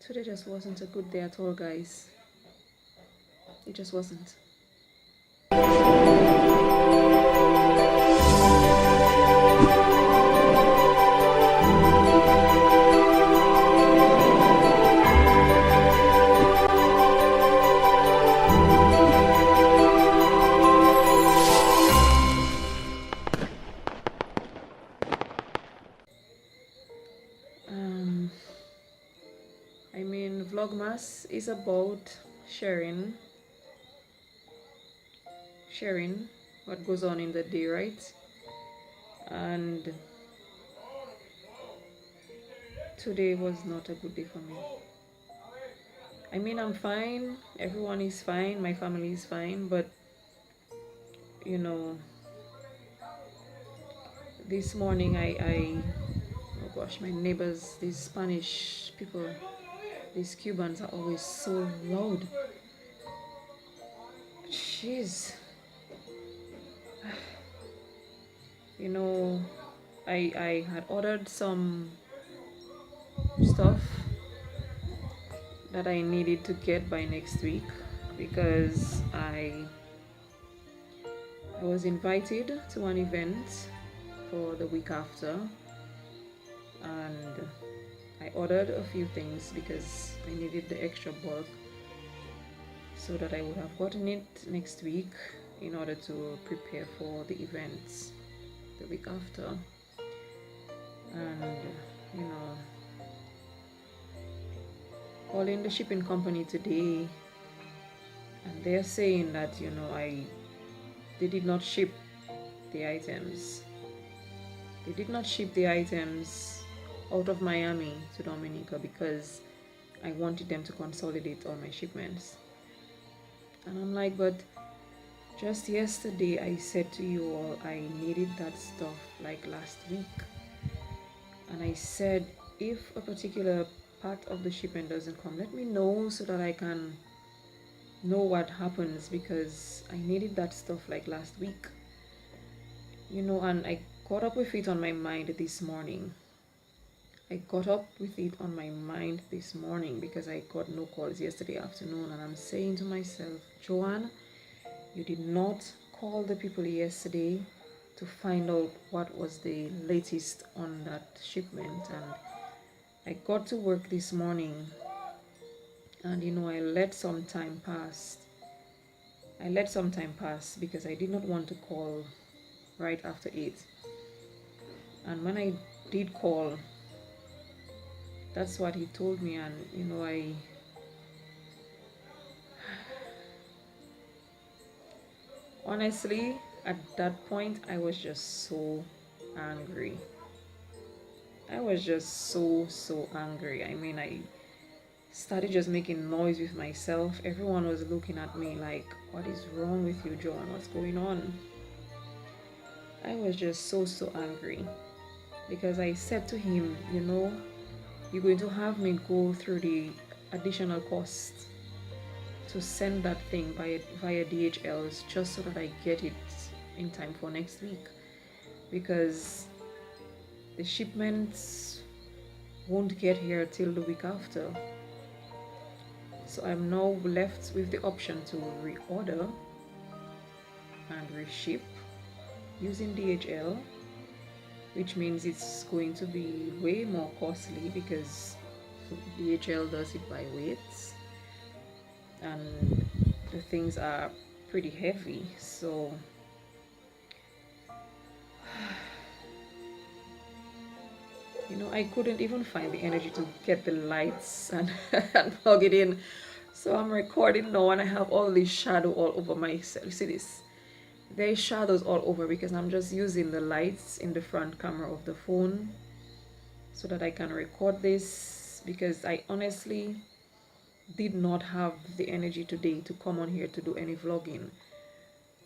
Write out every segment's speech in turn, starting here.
Today just wasn't a good day at all, guys. It just wasn't. I mean, Vlogmas is about sharing what goes on in the day, right? And today was not a good day for me. I mean, I'm fine, everyone is fine, my family is fine, but you know, this morning oh gosh, my neighbors, these Spanish people, these Cubans are always so loud. Jeez. You know, I had ordered some stuff that I needed to get by next week because I was invited to an event for the week after, and I ordered a few things because I needed the extra bulk so that I would have gotten it next week in order to prepare for the events the week after. And you know, calling the shipping company today, and they're saying that, you know, they did not ship the items. They did not ship the items out of Miami to Dominica because I wanted them to consolidate all my shipments. And I'm like, but just yesterday I said to you all I needed that stuff like last week. And I said, if a particular part of the shipment doesn't come, let me know so that I can know what happens, because I needed that stuff like last week. You know, and I caught up with it on my mind this morning. Because I got no calls yesterday afternoon, and I'm saying to myself, Joanne, you did not call the people yesterday to find out what was the latest on that shipment. And I got to work this morning, and you know, I let some time pass because I did not want to call right after 8. And when I did call, that's what he told me. And you know, honestly, at that point I was just so angry. I mean, I started just making noise with myself. Everyone was looking at me like, what is wrong with you, Joan? What's going on? I was just so angry because I said to him, you know, you're going to have me go through the additional cost to send that thing via DHLs just so that I get it in time for next week, because the shipments won't get here till the week after. So I'm now left with the option to reorder and reship using DHL, which means it's going to be way more costly because DHL does it by weights and the things are pretty heavy. So you know, I couldn't even find the energy to get the lights and, and plug it in. So I'm recording now and I have all this shadow all over myself. You see this? There's shadows all over because I'm just using the lights in the front camera of the phone so that I can record this, because I honestly did not have the energy today to come on here to do any vlogging.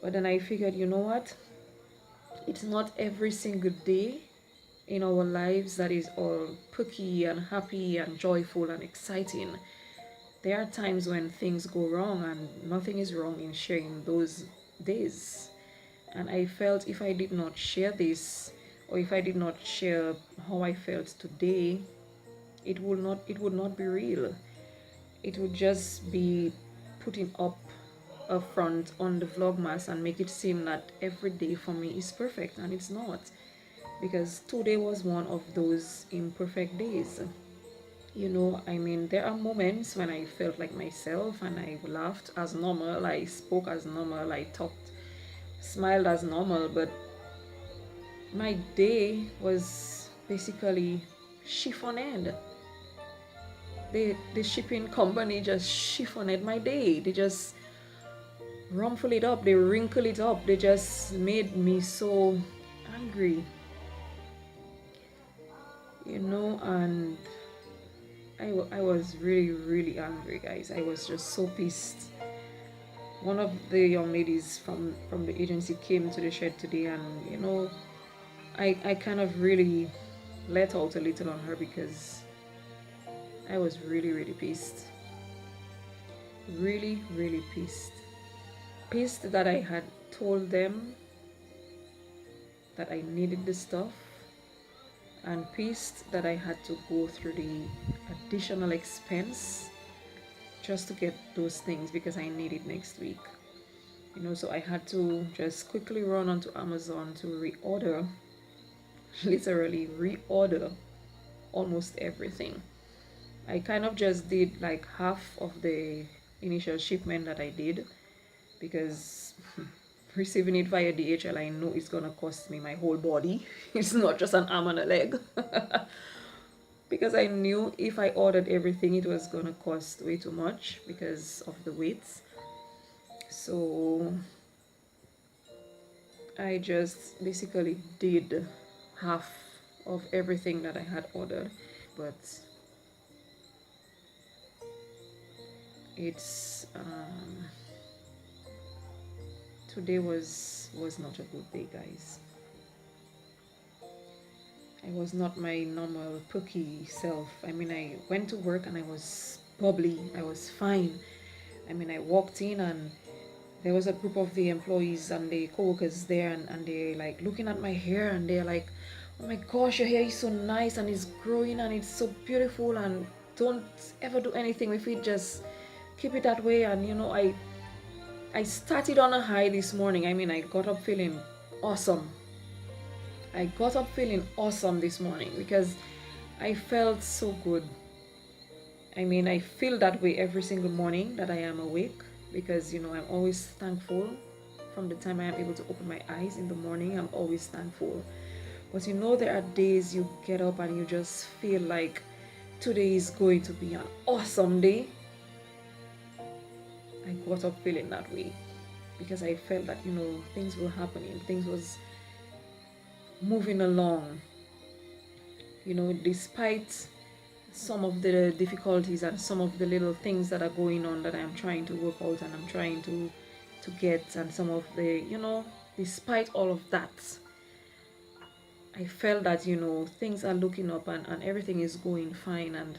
But then I figured, you know what? It's not every single day in our lives that is all perky and happy and joyful and exciting. There are times when things go wrong, and nothing is wrong in sharing those days. And I felt if I did not share this, or if I did not share how I felt today, it would not be real. it would just be putting up a front on the Vlogmas and make it seem that every day for me is perfect, and it's not, because today was one of those imperfect days. You know, I mean, there are moments when I felt like myself and I laughed as normal, I spoke as normal, I talked, smiled as normal, but my day was basically chiffoned. The shipping company just chiffoned my day. They just rumpled it up, they wrinkled it up, they just made me so angry, you know, and I was really, really angry, guys. I was just so pissed. One of the young ladies from the agency came to the shed today, and you know, I kind of really let out a little on her because I was really, really pissed. Really, really pissed. Pissed that I had told them that I needed the stuff, and pissed that I had to go through the additional expense just to get those things because I need it next week. You know, so I had to just quickly run onto Amazon to reorder, literally reorder almost everything. I kind of just did like half of the initial shipment that I did because receiving it via DHL, I know it's gonna cost me my whole body. It's not just an arm and a leg. Because I knew if I ordered everything, it was gonna cost way too much because of the weights. So I just basically did half of everything that I had ordered, but it's today was not a good day, guys. I was not my normal perky self. I mean, I went to work and I was bubbly, I was fine. I mean, I walked in and there was a group of the employees and the co-workers there, and they're like looking at my hair and they're like, oh my gosh, your hair is so nice and it's growing and it's so beautiful, and don't ever do anything with it, just keep it that way. And you know, I started on a high this morning. I mean, I got up feeling awesome. I got up feeling awesome this morning because I felt so good. I mean, I feel that way every single morning that I am awake because, you know, I'm always thankful. From the time I am able to open my eyes in the morning, I'm always thankful. But you know, there are days you get up and you just feel like today is going to be an awesome day. I got up feeling that way because I felt that, you know, things were happening, things was moving along, you know, despite some of the difficulties and some of the little things that are going on that I'm trying to work out and I'm trying to get, and some of the, you know, despite all of that, I felt that, you know, things are looking up and everything is going fine. And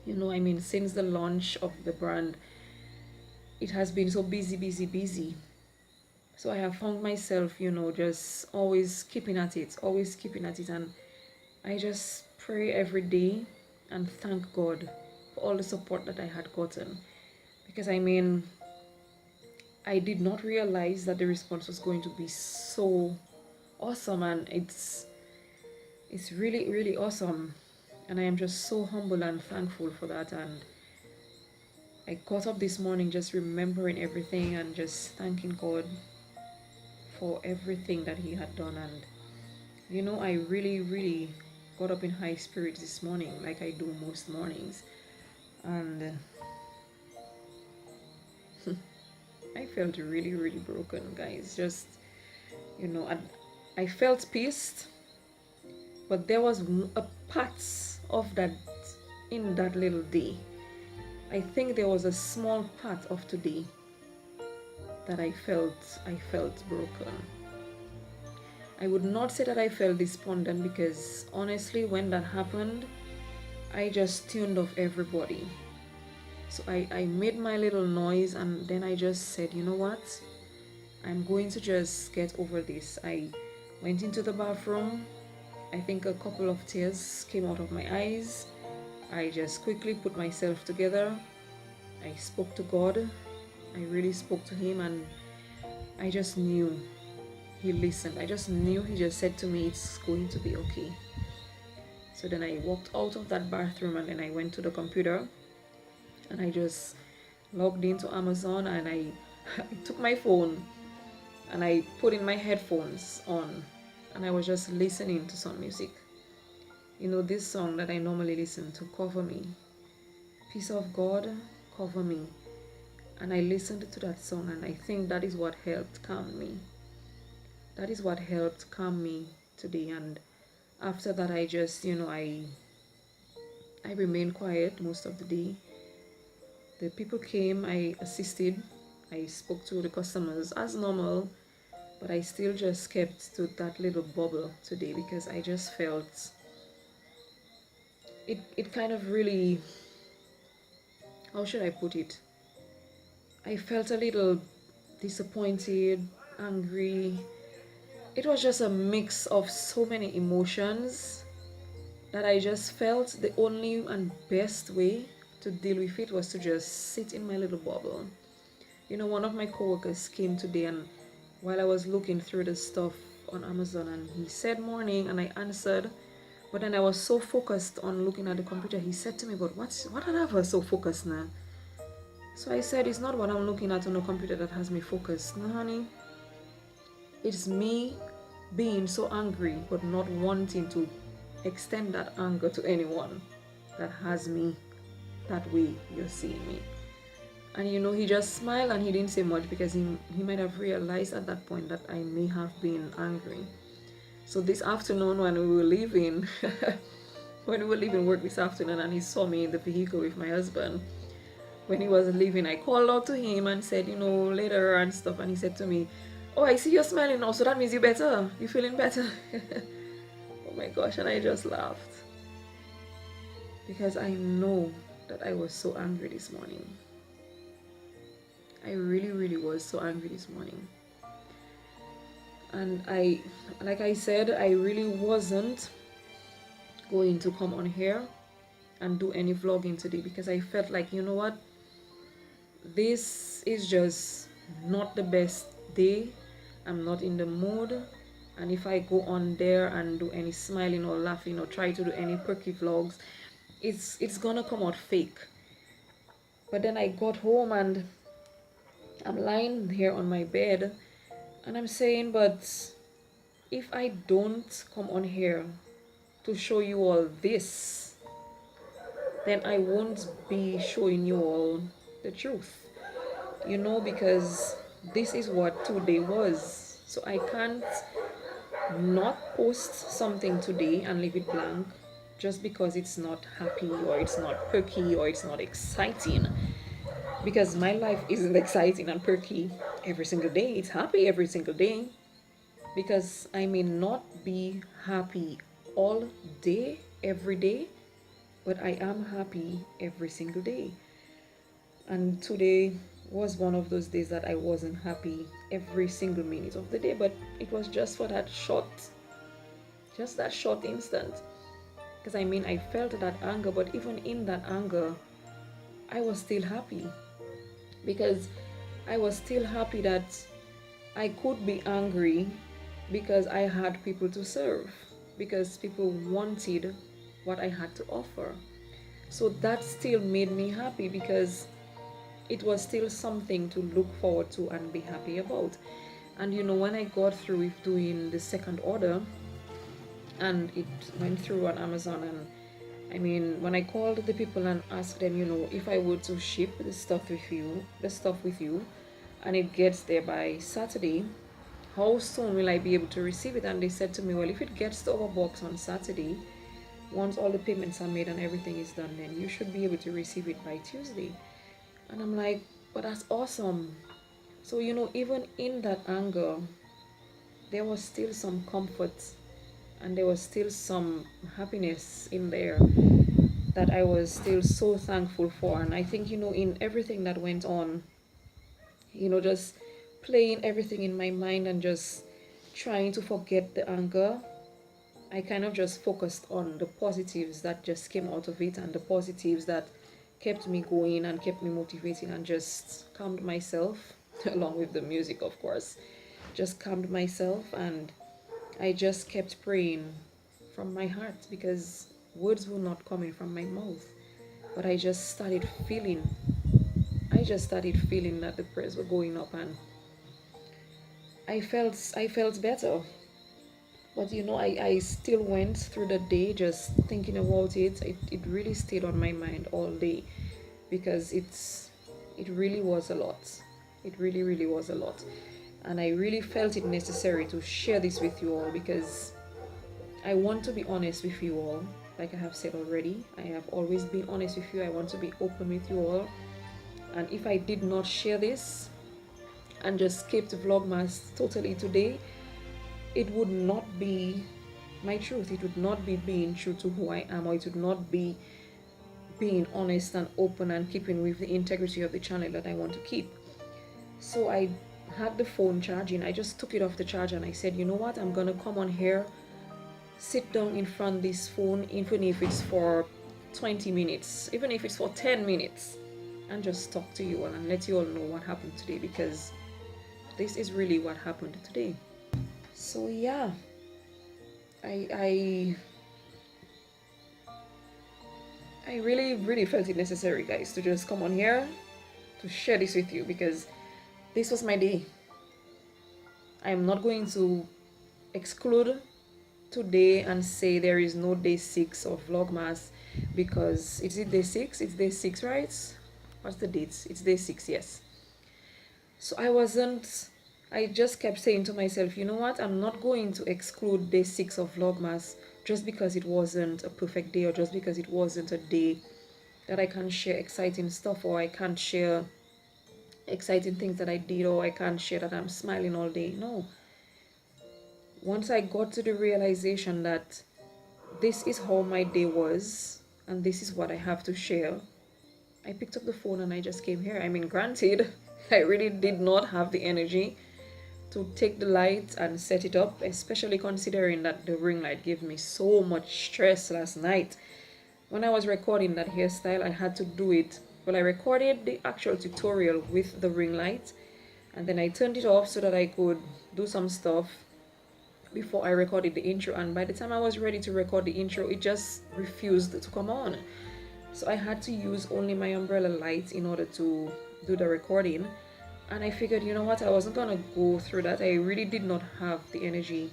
you know, I mean, since the launch of the brand, it has been so busy. So I have found myself, you know, just always keeping at it, and I just pray every day and thank God for all the support that I had gotten. Because I mean, I did not realize that the response was going to be so awesome, and it's really, really awesome. And I am just so humble and thankful for that. And I got up this morning just remembering everything and just thanking God for everything that He had done. And you know, I really, really got up in high spirits this morning, like I do most mornings. And I felt really, really broken, guys. Just, you know, I felt pissed, but there was a part of that in that little day. I think there was a small part of today that I felt broken. I would not say that I felt despondent because honestly, when that happened, I just tuned off everybody. So I made my little noise and then I just said, you know what? I'm going to just get over this. I went into the bathroom. I think a couple of tears came out of my eyes. I just quickly put myself together, I spoke to God. I really spoke to him, and I just knew he listened. I just knew he just said to me, it's going to be okay. So then I walked out of that bathroom, and then I went to the computer, and I just logged into Amazon, and I took my phone and I put in my headphones on, and I was just listening to some music. You know, this song that I normally listen to, Cover Me. Peace of God, Cover Me. And I listened to that song, and I think that is what helped calm me. That is what helped calm me today. And after that, I just, I remained quiet most of the day. The people came, I assisted, I spoke to the customers as normal, but I still just kept to that little bubble today because I just felt it kind of really, how should I put it? I felt a little disappointed, angry. It was just a mix of so many emotions that I just felt the only and best way to deal with it was to just sit in my little bubble. You know, one of my coworkers came today, and while I was looking through the stuff on Amazon, and he said morning, and I answered, but then I was so focused on looking at the computer. He said to me, but what have I so focused now? So I said, it's not what I'm looking at on the computer that has me focused. No, honey, it's me being so angry but not wanting to extend that anger to anyone that has me that way you're seeing me. And you know, he just smiled and he didn't say much because he might have realized at that point that I may have been angry. So this afternoon when we were leaving, when we were leaving work this afternoon, and he saw me in the vehicle with my husband, when he was leaving, I called out to him and said, later and stuff. And he said to me, oh, I see you're smiling now, so that means you're better. You're feeling better. Oh my gosh, and I just laughed. Because I know that I was so angry this morning. I really, really was so angry this morning. And like I said, I really wasn't going to come on here and do any vlogging today because I felt like, you know what? This is just not the best day. I'm not in the mood. And if I go on there and do any smiling or laughing or try to do any perky vlogs, it's gonna come out fake. But then I got home and I'm lying here on my bed and I'm saying, but if I don't come on here to show you all this, then I won't be showing you all the truth. Because this is what today was. So I can't not post something today and leave it blank just because it's not happy or it's not perky or it's not exciting. Because my life isn't exciting and perky every single day. It's happy every single day. Because I may not be happy all day, every day, but I am happy every single day. And today was one of those days that I wasn't happy every single minute of the day, but it was just for that short instant. Because I felt that anger, but even in that anger, I was still happy. Because I was still happy that I could be angry because I had people to serve, because people wanted what I had to offer. So that still made me happy because it was still something to look forward to and be happy about. And when I got through with doing the second order and it went through on Amazon, and when I called the people and asked them, if I were to ship the stuff with you and it gets there by Saturday, how soon will I be able to receive it? And they said to me, well, if it gets to our box on Saturday, once all the payments are made and everything is done, then you should be able to receive it by Tuesday. And I'm like, but that's awesome. So, even in that anger, there was still some comfort and there was still some happiness in there that I was still so thankful for. And I think, in everything that went on, just playing everything in my mind and just trying to forget the anger, I kind of just focused on the positives that just came out of it and the positives that kept me going and kept me motivating and just calmed myself along with the music, of course. Just calmed myself, and I just kept praying from my heart because words were not coming from my mouth. But I just started feeling that the prayers were going up, and I felt better. But I still went through the day just thinking about it. It really stayed on my mind all day because it really was a lot. It really, really was a lot. And I really felt it necessary to share this with you all because I want to be honest with you all. Like I have said already, I have always been honest with you. I want to be open with you all. And if I did not share this and just skip the Vlogmas totally today, it would not be my truth. It would not be being true to who I am, or it would not be being honest and open and keeping with the integrity of the channel that I want to keep. So I had the phone charging. I just took it off the charger and I said, you know what, I'm gonna come on here, sit down in front of this phone, even if it's for 20 minutes, even if it's for 10 minutes, and just talk to you all and let you all know what happened today, because this is really what happened today. So yeah, I really, really felt it necessary, guys, to just come on here to share this with you because this was my day. I am not going to exclude today and say there is no day 6 of Vlogmas because is it day 6? It's day 6, right? What's the dates? It's day 6, yes. So I just kept saying to myself, you know what, I'm not going to exclude day 6 of Vlogmas just because it wasn't a perfect day, or just because it wasn't a day that I can't share exciting stuff, or I can't share exciting things that I did, or I can't share that I'm smiling all day. No. Once I got to the realization that this is how my day was and this is what I have to share, I picked up the phone and I just came here. I mean, granted, I really did not have the energy to take the light and set it up, especially considering that the ring light gave me so much stress last night. When I was recording that hairstyle, I had to do it. Well, I recorded the actual tutorial with the ring light, and then I turned it off so that I could do some stuff before I recorded the intro. And by the time I was ready to record the intro, it just refused to come on. So I had to use only my umbrella light in order to do the recording. And I figured, you know what, I wasn't gonna go through that. I really did not have the energy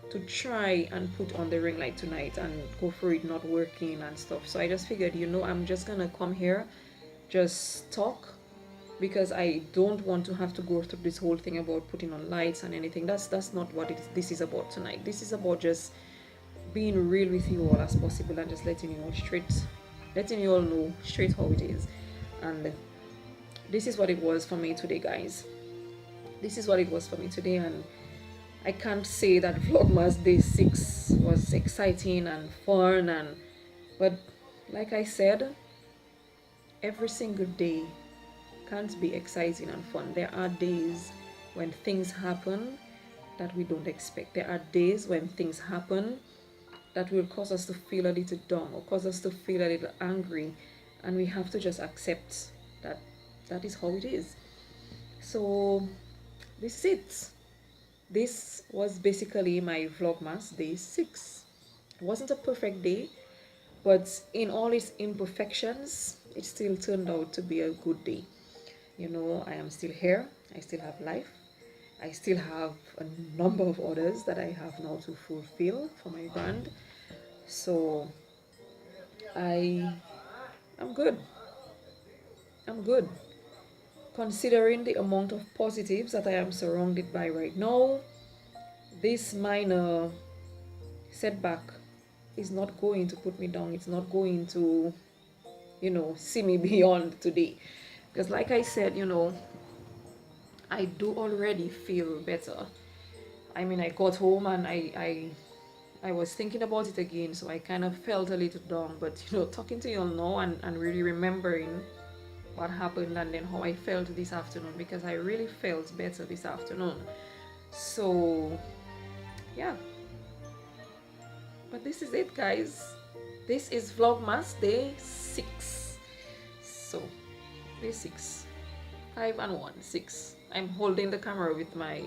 to try and put on the ring light tonight and go for it not working and stuff. So I just figured, I'm just gonna come here, just talk, because I don't want to have to go through this whole thing about putting on lights and anything. That's not what this is about tonight. This is about just being real with you all as possible and just letting you all know straight how it is. And this is what it was for me today, guys. This is what it was for me today, and I can't say that Vlogmas Day 6 was exciting and fun, but like I said, every single day can't be exciting and fun. There are days when things happen that we don't expect. There are days when things happen that will cause us to feel a little down or cause us to feel a little angry, and we have to just accept that that is how it is. So this is it. This was basically my Vlogmas Day 6. It wasn't a perfect day, but in all its imperfections, it still turned out to be a good day. I am still here. I still have life. I still have a number of orders that I have now to fulfill for my brand. So I'm good. I'm good. Considering the amount of positives that I am surrounded by right now, this minor setback is not going to put me down. It's not going to, see me beyond today. Because like I said, I do already feel better. I mean, I got home and I was thinking about it again, so I kind of felt a little down. But, talking to you all now and really remembering what happened and then how I felt this afternoon, because I really felt better this afternoon. So, yeah. But this is it, guys. This is Vlogmas Day 6. So day 6, 5 and 1, 6. I'm holding the camera with my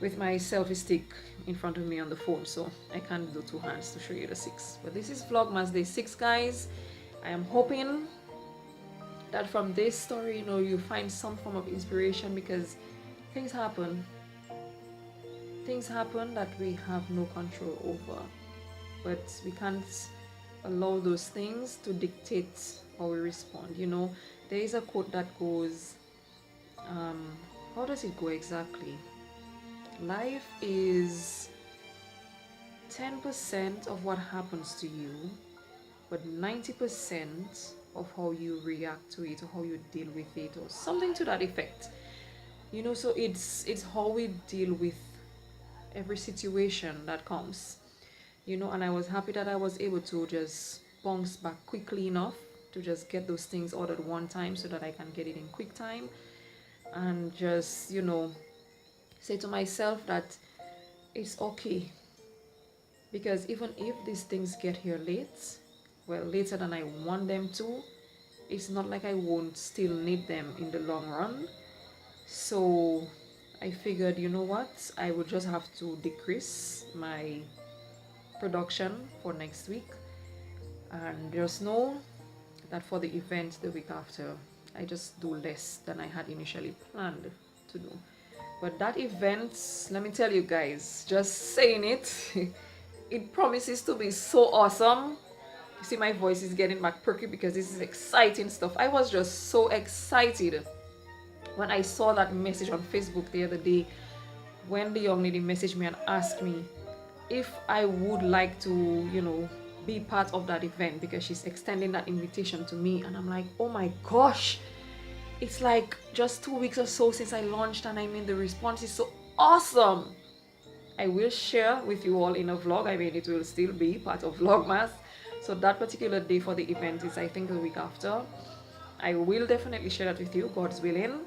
selfie stick in front of me on the phone, so I can't do 2 hands to show you the 6. But this is Vlogmas day 6, guys. I am hoping that from this story, you know, you find some form of inspiration, because things happen that we have no control over, but we can't allow those things to dictate how we respond. You know, there is a quote that goes, how does it go exactly? Life is 10% of what happens to you, but 90% of how you react to it, or how you deal with it, or something to that effect. You know, so it's how we deal with every situation that comes. You know, and I was happy that I was able to just bounce back quickly enough to just get those things out at one time, so that I can get it in quick time, and just, you know, say to myself that it's okay, because even if these things get here late, well, later than I want them to, it's not like I won't still need them in the long run. So I figured, you know what, I would just have to decrease my production for next week, and just know that for the event the week after, I just do less than I had initially planned to do. But that event, let me tell you guys, just saying it, it promises to be so awesome. You see, my voice is getting back perky because this is exciting stuff. I was just so excited when I saw that message on Facebook the other day, when the young lady messaged me and asked me if I would like to, you know, be part of that event, because she's extending that invitation to me. And I'm like, oh my gosh, it's like just 2 weeks or so since I launched, and I mean, the response is so awesome. I will share with you all in a vlog. I mean, it will still be part of Vlogmas. So that particular day for the event is, I think, the week after. I will definitely share that with you, God's willing,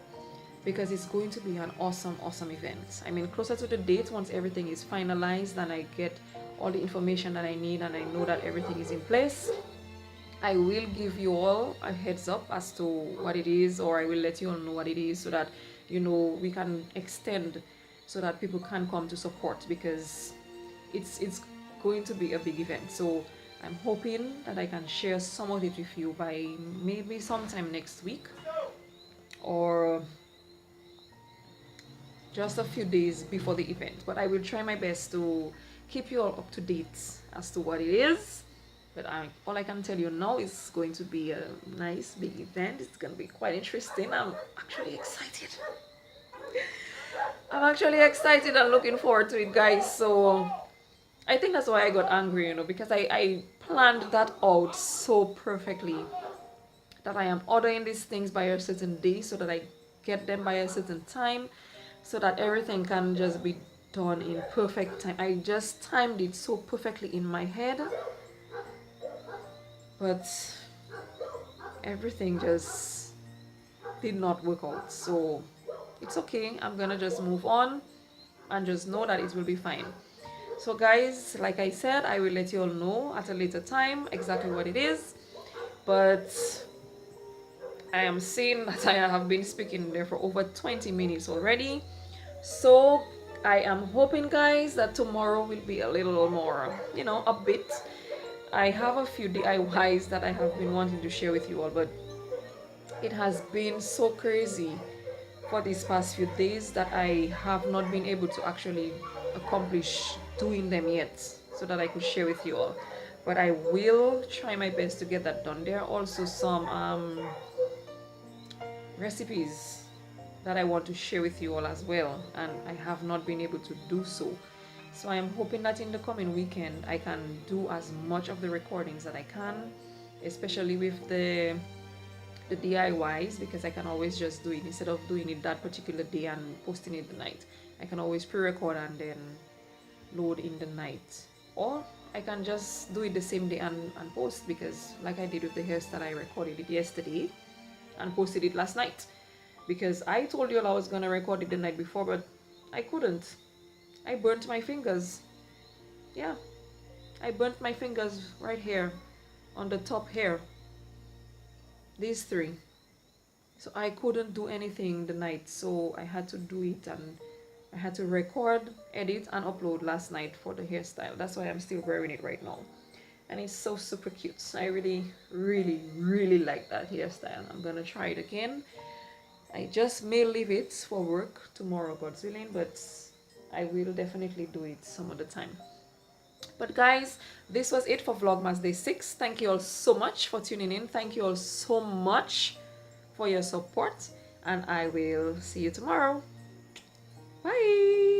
because it's going to be an awesome event. I mean, closer to the date, once everything is finalized and I get all the information that I need, and I know that everything is in place, I will give you all a heads up as to what it is, or I will let you all know what it is, so that, you know, we can extend, so that people can come to support, because it's going to be a big event. So I'm hoping that I can share some of it with you by maybe sometime next week, or just a few days before the event. But I will try my best to keep you all up to date as to what it is. But all I can tell you now is going to be a nice big event. It's going to be quite interesting. I'm actually excited. I'm actually excited and looking forward to it, guys. So I think that's why I got angry, you know, because I planned that out so perfectly, that I am ordering these things by a certain day, so that I get them by a certain time, so that everything can just be done in perfect time. I just timed it so perfectly in my head, but everything just did not work out. So it's okay. I'm gonna just move on and just know that it will be fine. So guys, like I said, I will let you all know at a later time exactly what it is. But I am seeing that I have been speaking there for over 20 minutes already. So I am hoping, guys, that tomorrow will be a little more, you know, upbeat. I have a few DIYs that I have been wanting to share with you all, but it has been so crazy for these past few days that I have not been able to actually accomplish doing them yet, so that I could share with you all. But I will try my best to get that done. There are also some recipes that I want to share with you all as well, and I have not been able to do so. So I am hoping that in the coming weekend I can do as much of the recordings that I can, especially with the DIYs, because I can always just do it instead of doing it that particular day and posting it the night. I can always pre-record and then load in the night, or I can just do it the same day and post, because like I did with the hairstyle, I recorded it yesterday and posted it last night, because I told you all I was gonna record it the night before, but I couldn't. I burnt my fingers. Yeah, I burnt my fingers right here on the top hair. these three. So I couldn't do anything the night, so I had to do it, and I had to record, edit, and upload last night for the hairstyle. That's why I'm still wearing it right now. And it's so super cute. I really, really, really like that hairstyle. I'm gonna try it again. I just may leave it for work tomorrow, God's willing, but I will definitely do it some other time. But guys, this was it for Vlogmas Day 6. Thank you all so much for tuning in. Thank you all so much for your support, and I will see you tomorrow. Bye.